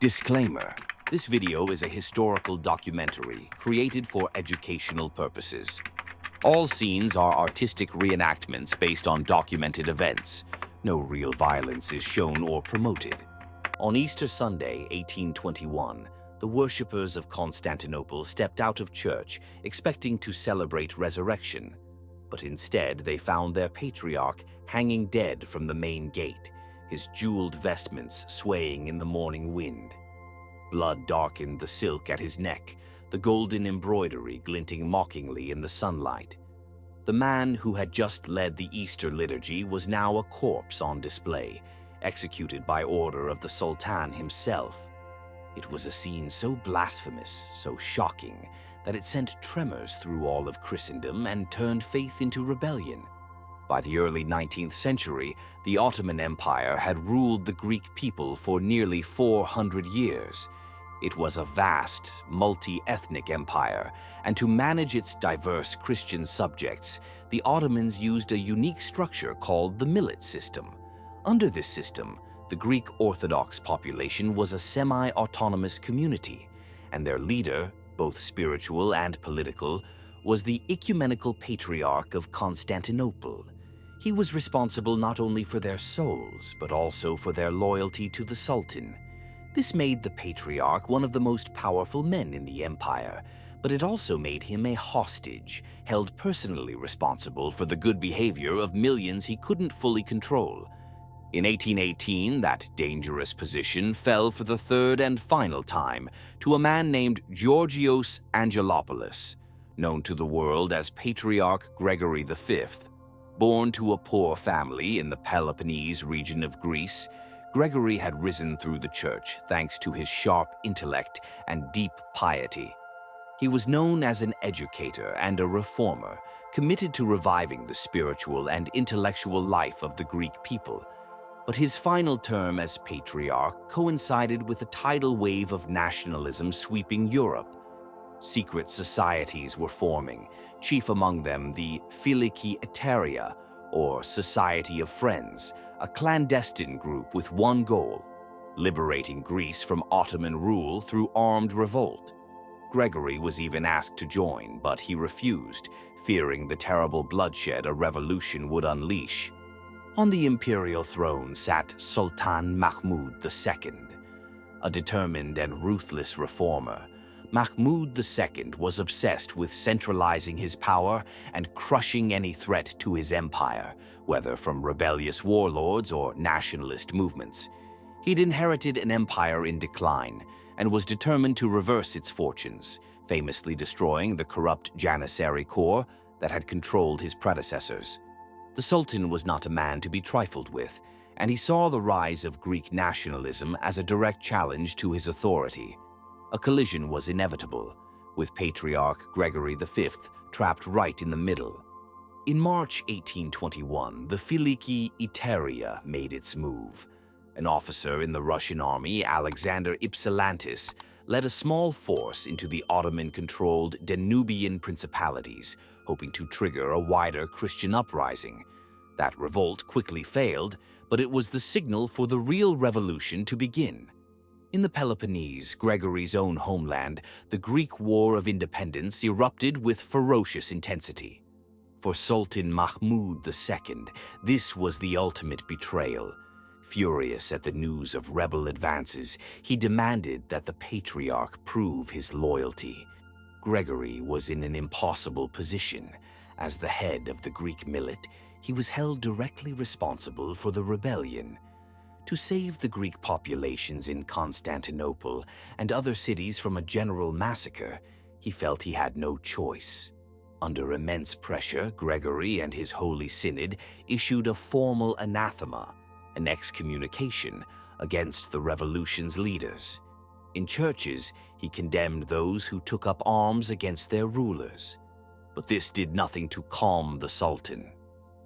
Disclaimer: this video is a historical documentary created for educational purposes. All scenes are artistic reenactments based on documented events. No real violence is shown or promoted. On Easter Sunday, 1821, the worshippers of Constantinople stepped out of church expecting to celebrate resurrection, but instead they found their patriarch hanging dead from the main gate, his jeweled vestments swaying in the morning wind. Blood darkened the silk at his neck, the golden embroidery glinting mockingly in the sunlight. The man who had just led the Easter liturgy was now a corpse on display, executed by order of the Sultan himself. It was a scene so blasphemous, so shocking, that it sent tremors through all of Christendom and turned faith into rebellion. By the early 19th century, the Ottoman Empire had ruled the Greek people for nearly 400 years. It was a vast, multi-ethnic empire, and to manage its diverse Christian subjects, the Ottomans used a unique structure called the millet system. Under this system, the Greek Orthodox population was a semi-autonomous community, and their leader, both spiritual and political, was the ecumenical Patriarch of Constantinople. He was responsible not only for their souls, but also for their loyalty to the Sultan. This made the Patriarch one of the most powerful men in the empire, but it also made him a hostage, held personally responsible for the good behavior of millions he couldn't fully control. In 1818, that dangerous position fell for the third and final time to a man named Georgios Angelopoulos, known to the world as Patriarch Gregory V. Born to a poor family in the Peloponnese region of Greece, Gregory had risen through the church thanks to his sharp intellect and deep piety. He was known as an educator and a reformer, committed to reviving the spiritual and intellectual life of the Greek people. But his final term as patriarch coincided with a tidal wave of nationalism sweeping Europe. Secret societies were forming, chief among them the Filiki Eteria, or Society of Friends, a clandestine group with one goal: liberating Greece from Ottoman rule through armed revolt. Gregory was even asked to join, but he refused, fearing the terrible bloodshed a revolution would unleash. On the imperial throne sat Sultan Mahmud II, a determined and ruthless reformer. Mahmud II was obsessed with centralizing his power and crushing any threat to his empire, whether from rebellious warlords or nationalist movements. He'd inherited an empire in decline and was determined to reverse its fortunes, famously destroying the corrupt Janissary Corps that had controlled his predecessors. The Sultan was not a man to be trifled with, and he saw the rise of Greek nationalism as a direct challenge to his authority. A collision was inevitable, with Patriarch Gregory V trapped right in the middle. In March 1821, the Filiki Eteria made its move. An officer in the Russian army, Alexander Ypsilantis, led a small force into the Ottoman-controlled Danubian principalities, hoping to trigger a wider Christian uprising. That revolt quickly failed, but it was the signal for the real revolution to begin. In the Peloponnese, Gregory's own homeland, the Greek War of Independence erupted with ferocious intensity. For Sultan Mahmud II, this was the ultimate betrayal. Furious at the news of rebel advances, he demanded that the Patriarch prove his loyalty. Gregory was in an impossible position. As the head of the Greek millet, he was held directly responsible for the rebellion. To save the Greek populations in Constantinople and other cities from a general massacre, he felt he had no choice. Under immense pressure, Gregory and his Holy Synod issued a formal anathema, an excommunication, against the revolution's leaders. In churches, he condemned those who took up arms against their rulers. But this did nothing to calm the Sultan.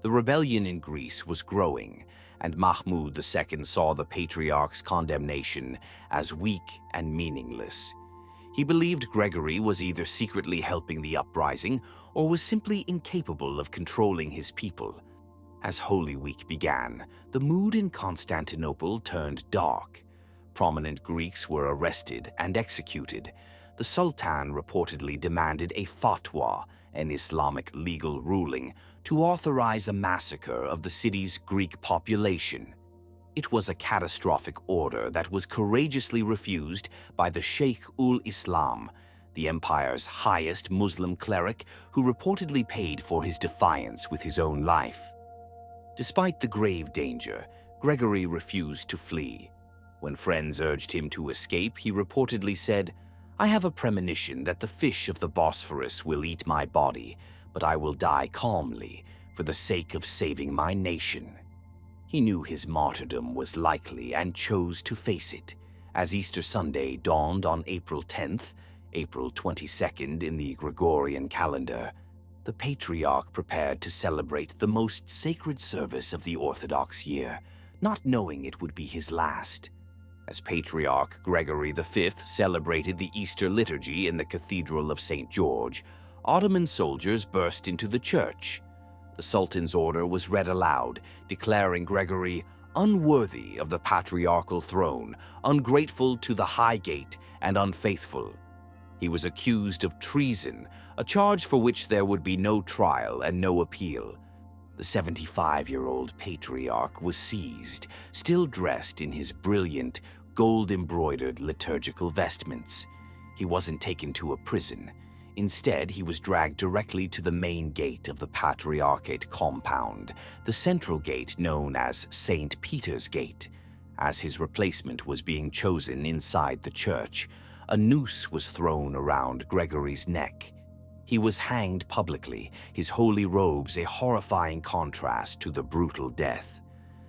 The rebellion in Greece was growing, and Mahmud II saw the Patriarch's condemnation as weak and meaningless. He believed Gregory was either secretly helping the uprising or was simply incapable of controlling his people. As Holy Week began, the mood in Constantinople turned dark. prominent Greeks were arrested and executed, the Sultan reportedly demanded a fatwa, an Islamic legal ruling, to authorize a massacre of the city's Greek population. It was a catastrophic order that was courageously refused by the Sheikh-ul-Islam, the empire's highest Muslim cleric who reportedly paid for his defiance with his own life. Despite the grave danger, Gregory refused to flee. When friends urged him to escape, he reportedly said, "I have a premonition that the fish of the Bosphorus will eat my body, but I will die calmly for the sake of saving my nation." He knew his martyrdom was likely and chose to face it. As Easter Sunday dawned on April 10th, April 22nd in the Gregorian calendar, the Patriarch prepared to celebrate the most sacred service of the Orthodox year, not knowing it would be his last. As Patriarch Gregory V celebrated the Easter liturgy in the Cathedral of St. George, Ottoman soldiers burst into the church. The Sultan's order was read aloud, declaring Gregory unworthy of the patriarchal throne, ungrateful to the high gate, and unfaithful. He was accused of treason, a charge for which there would be no trial and no appeal. The 75-year-old patriarch was seized, still dressed in his brilliant, gold-embroidered liturgical vestments. He wasn't taken to a prison. Instead, he was dragged directly to the main gate of the Patriarchate compound, the central gate known as St. Peter's Gate. As his replacement was being chosen inside the church, a noose was thrown around Gregory's neck. He was hanged publicly, his holy robes a horrifying contrast to the brutal death.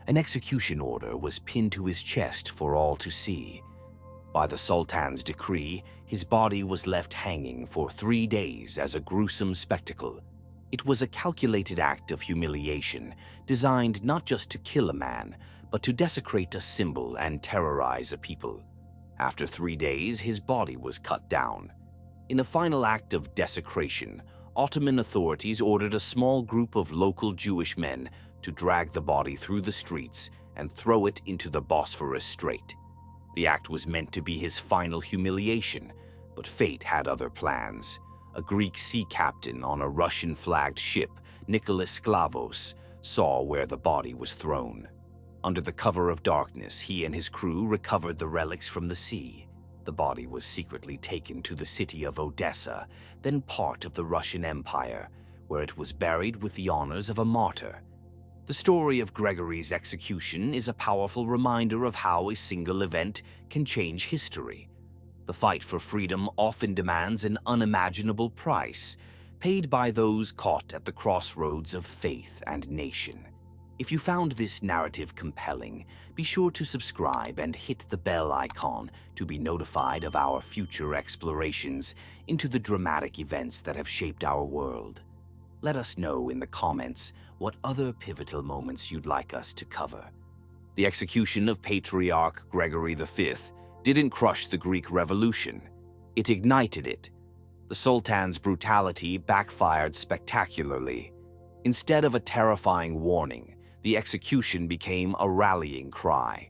An execution order was pinned to his chest for all to see. By the Sultan's decree, his body was left hanging for 3 days as a gruesome spectacle. It was a calculated act of humiliation, designed not just to kill a man, but to desecrate a symbol and terrorize a people. After 3 days, his body was cut down. In a final act of desecration, Ottoman authorities ordered a small group of local Jewish men to drag the body through the streets and throw it into the Bosphorus Strait. The act was meant to be his final humiliation, but fate had other plans. A Greek sea captain on a Russian-flagged ship, Nicholas Sklavos, saw where the body was thrown. Under the cover of darkness, he and his crew recovered the relics from the sea. The body was secretly taken to the city of Odessa, then part of the Russian Empire, where it was buried with the honors of a martyr. The story of Gregory's execution is a powerful reminder of how a single event can change history. The fight for freedom often demands an unimaginable price, paid by those caught at the crossroads of faith and nation. If you found this narrative compelling, be sure to subscribe and hit the bell icon to be notified of our future explorations into the dramatic events that have shaped our world. Let us know in the comments what other pivotal moments you'd like us to cover. The execution of Patriarch Gregory V didn't crush the Greek Revolution. It ignited it. The Sultan's brutality backfired spectacularly. Instead of a terrifying warning, the execution became a rallying cry.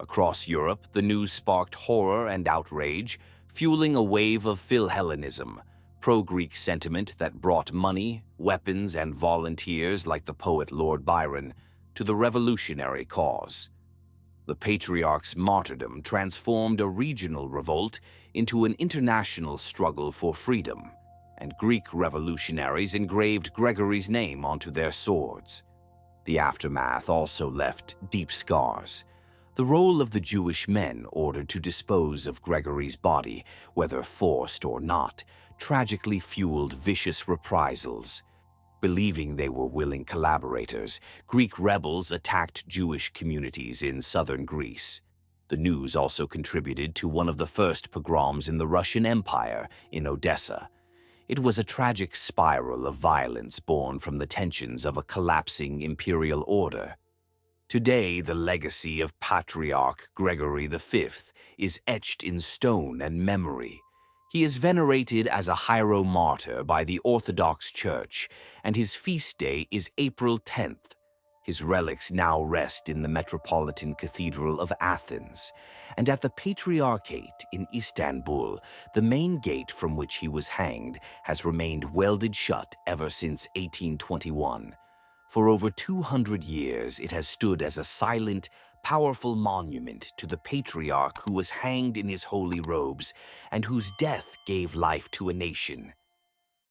Across Europe, the news sparked horror and outrage, fueling a wave of Philhellenism, pro-Greek sentiment that brought money, weapons, and volunteers like the poet Lord Byron to the revolutionary cause. The Patriarch's martyrdom transformed a regional revolt into an international struggle for freedom, and Greek revolutionaries engraved Gregory's name onto their swords. The aftermath also left deep scars. The role of the Jewish men ordered to dispose of Gregory's body, whether forced or not, tragically fueled vicious reprisals. Believing they were willing collaborators, Greek rebels attacked Jewish communities in southern Greece. The news also contributed to one of the first pogroms in the Russian Empire in Odessa. It was a tragic spiral of violence born from the tensions of a collapsing imperial order. Today, the legacy of Patriarch Gregory V is etched in stone and memory. He is venerated as a hieromartyr by the Orthodox Church, and his feast day is April 10th. His relics now rest in the Metropolitan Cathedral of Athens, and at the Patriarchate in Istanbul, the main gate from which he was hanged has remained welded shut ever since 1821. For over 200 years, it has stood as a silent, powerful monument to the patriarch who was hanged in his holy robes and whose death gave life to a nation.